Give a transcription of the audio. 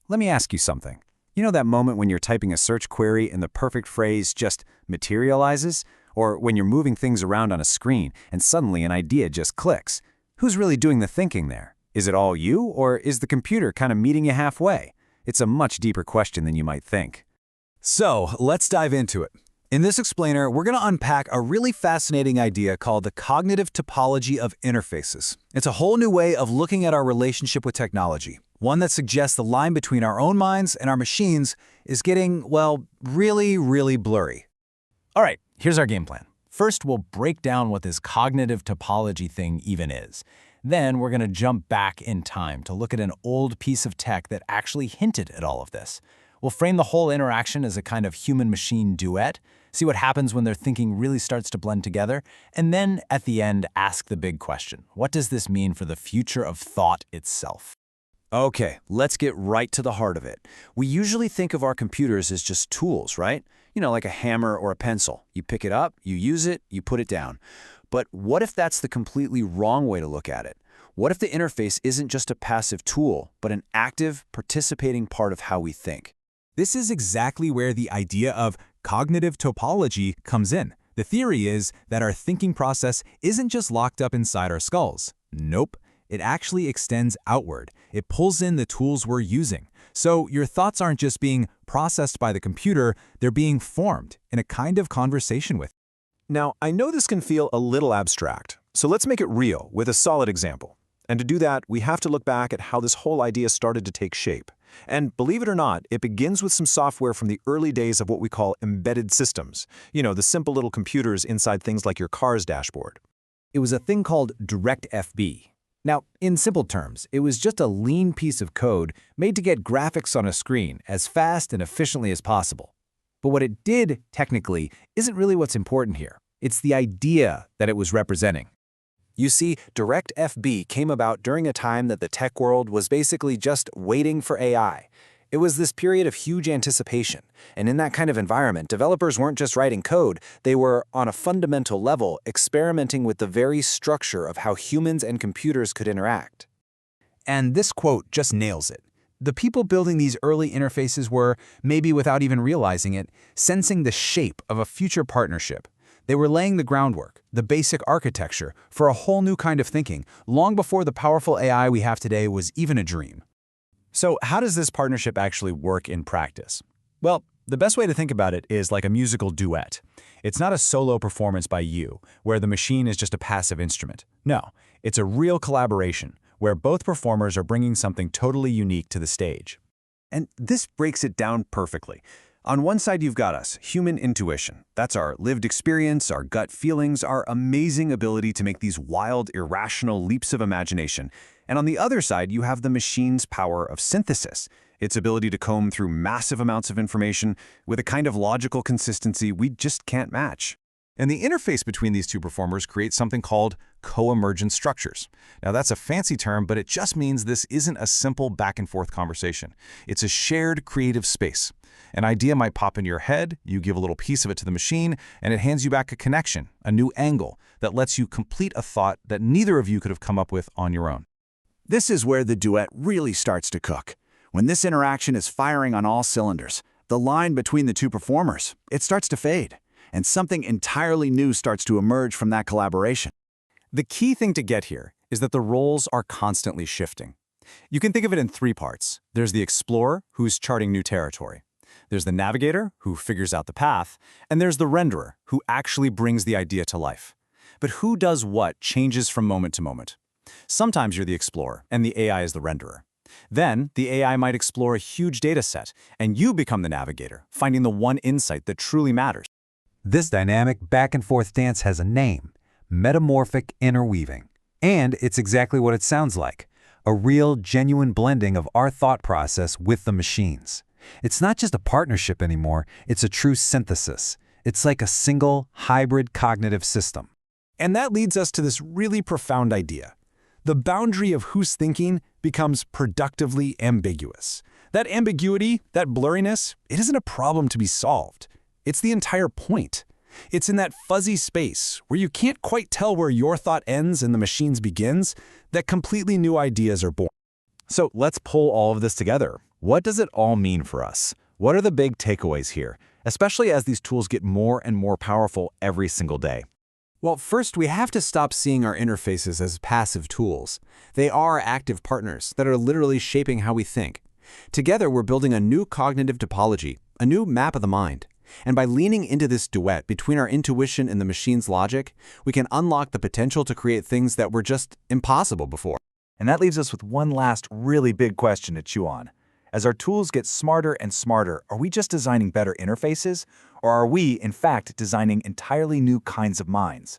Let me ask you something. You know that moment when you're typing a search query and the perfect phrase just materializes? Or when you're moving things around on a screen and suddenly an idea just clicks? Who's really doing the thinking there? Is it all you, or is the computer kind of meeting you halfway? It's a much deeper question than you might think. So, let's dive into it. In this explainer, we're going to unpack a really fascinating idea called the cognitive topology of interfaces. It's a whole new way of looking at our relationship with technology, one that suggests the line between our own minds and our machines is getting, well, really blurry. All right, here's our game plan. First, we'll break down what this cognitive topology thing even is. Then we're going to jump back in time to look at an old piece of tech that actually hinted at all of this. We'll frame the whole interaction as a kind of human-machine duet, see what happens when their thinking really starts to blend together, and then, at the end, ask the big question. What does this mean for the future of thought itself? Okay, let's get right to the heart of it. We usually think of our computers as just tools, right? You know, like a hammer or a pencil. You pick it up, you use it, you put it down. But what if that's the completely wrong way to look at it? What if the interface isn't just a passive tool, but an active, participating part of how we think? This is exactly where the idea of cognitive topology comes in. The theory is that our thinking process isn't just locked up inside our skulls. Nope, it actually extends outward. It pulls in the tools we're using. So your thoughts aren't just being processed by the computer, they're being formed in a kind of conversation with. Now, I know this can feel a little abstract, so let's make it real with a solid example. And to do that, we have to look back at how this whole idea started to take shape. And believe it or not, it begins with some software from the early days of what we call embedded systems. You know, the simple little computers inside things like your car's dashboard. It was a thing called DirectFB. Now, in simple terms, it was just a lean piece of code made to get graphics on a screen as fast and efficiently as possible. But what it did, technically, isn't really what's important here. It's the idea that it was representing. You see, DirectFB came about during a time that the tech world was basically just waiting for AI. It was this period of huge anticipation, and in that kind of environment, developers weren't just writing code, they were, on a fundamental level, experimenting with the very structure of how humans and computers could interact. And this quote just nails it. The people building these early interfaces were, maybe without even realizing it, sensing the shape of a future partnership. They were laying the groundwork, the basic architecture, for a whole new kind of thinking, long before the powerful AI we have today was even a dream. So how does this partnership actually work in practice? Well, the best way to think about it is like a musical duet. It's not a solo performance by you, where the machine is just a passive instrument. No, it's a real collaboration, where both performers are bringing something totally unique to the stage. And this breaks it down perfectly. On one side, you've got us, human intuition. That's our lived experience, our gut feelings, our amazing ability to make these wild, irrational leaps of imagination. And on the other side, you have the machine's power of synthesis, its ability to comb through massive amounts of information with a kind of logical consistency we just can't match. And the interface between these two performers creates something called co-emergence structures. Now that's a fancy term, but it just means this isn't a simple back-and-forth conversation. It's a shared creative space. An idea might pop into your head, you give a little piece of it to the machine, and it hands you back a connection, a new angle, that lets you complete a thought that neither of you could have come up with on your own. This is where the duet really starts to cook. When this interaction is firing on all cylinders, the line between the two performers, it starts to fade, and something entirely new starts to emerge from that collaboration. The key thing to get here is that the roles are constantly shifting. You can think of it in three parts. There's the explorer, who's charting new territory. There's the navigator, who figures out the path, and there's the renderer, who actually brings the idea to life. But who does what changes from moment to moment. Sometimes you're the explorer, and the AI is the renderer. Then, the AI might explore a huge data set, and you become the navigator, finding the one insight that truly matters. This dynamic back-and-forth dance has a name, metamorphic interweaving. And it's exactly what it sounds like, a real, genuine blending of our thought process with the machines. It's not just a partnership anymore, it's a true synthesis. It's like a single, hybrid cognitive system. And that leads us to this really profound idea. The boundary of who's thinking becomes productively ambiguous. That ambiguity, that blurriness, it isn't a problem to be solved. It's the entire point. It's in that fuzzy space where you can't quite tell where your thought ends and the machine's begins that completely new ideas are born. So let's pull all of this together. What does it all mean for us? What are the big takeaways here, especially as these tools get more and more powerful every single day? Well, first, we have to stop seeing our interfaces as passive tools. They are active partners that are literally shaping how we think. Together, we're building a new cognitive topology, a new map of the mind. And by leaning into this duet between our intuition and the machine's logic, we can unlock the potential to create things that were just impossible before. And that leaves us with one last really big question to chew on. As our tools get smarter and smarter, are we just designing better interfaces, or are we, in fact, designing entirely new kinds of minds?